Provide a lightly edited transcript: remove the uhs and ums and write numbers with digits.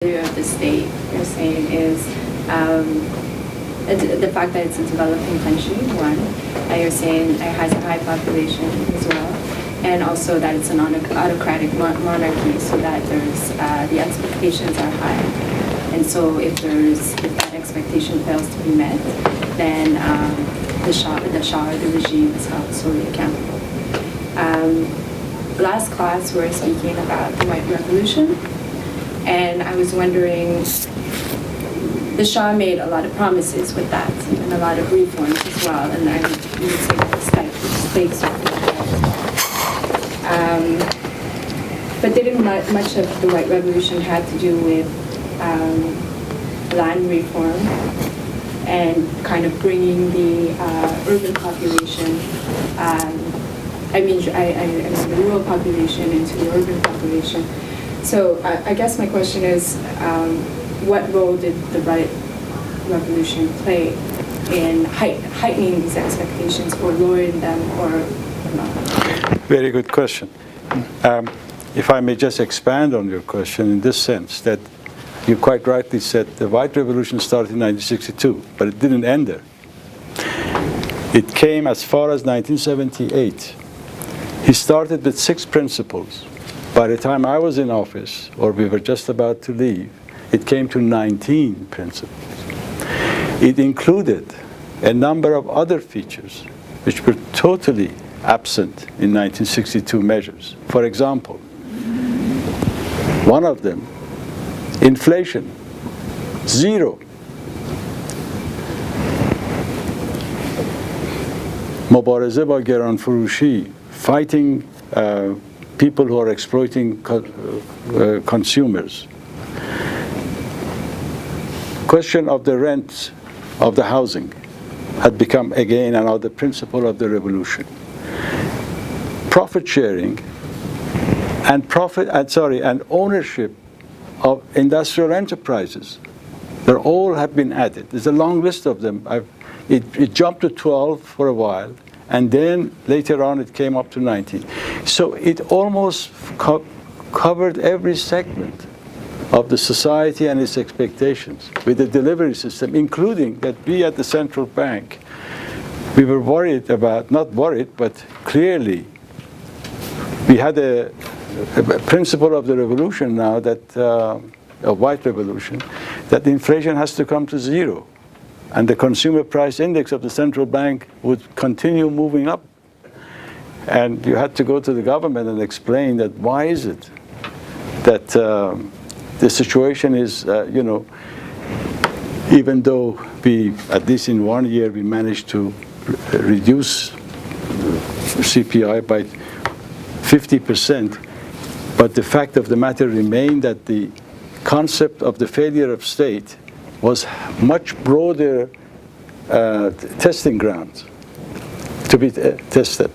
of the state, you're saying, is the fact that it's a developing country, one, and you're saying it has a high population as well, and also that it's an autocratic monarchy, so that there's the expectations are high, and so if that expectation fails to be met, then the Shah, the regime, is held solely accountable. Last class, we were speaking about the White Revolution, and I was wondering, the Shah made a lot of promises with that, and a lot of reforms as well, and I would say that the stakes are pretty high. But didn't much of the White Revolution have to do with land reform and kind of bringing the urban population, I mean the rural population into the urban population. So I guess my question is, what role did the White Revolution play in heightening these expectations or lowering them or not? Very good question. If I may just expand on your question in this sense, that you quite rightly said the White Revolution started in 1962, but it didn't end there. It came as far as 1978. He started with 6 principles. By the time I was in office, or we were just about to leave, it came to 19 principles. It included a number of other features which were totally absent in 1962 measures. For example, one of them, inflation, 0. مبارزه با گرانفروشی, fighting people who are exploiting consumers. Question of the rent of the housing had become again another principle of the revolution. Profit sharing and ownership of industrial enterprises. They all have been added. There's a long list of them. It jumped to 12 for a while, and then later on it came up to 19. So it almost covered every segment of the society and its expectations with the delivery system, including that we at the Central Bank, we were worried about, not worried, but clearly we had a principle of the revolution now, that a White Revolution, that inflation has to come to 0. And the consumer price index of the central bank would continue moving up. And you had to go to the government and explain that why is it that the situation is, even though we, at least in 1 year, we managed to reduce CPI by 50%, but the fact of the matter remained that the concept of the failure of state was much broader testing ground to be tested.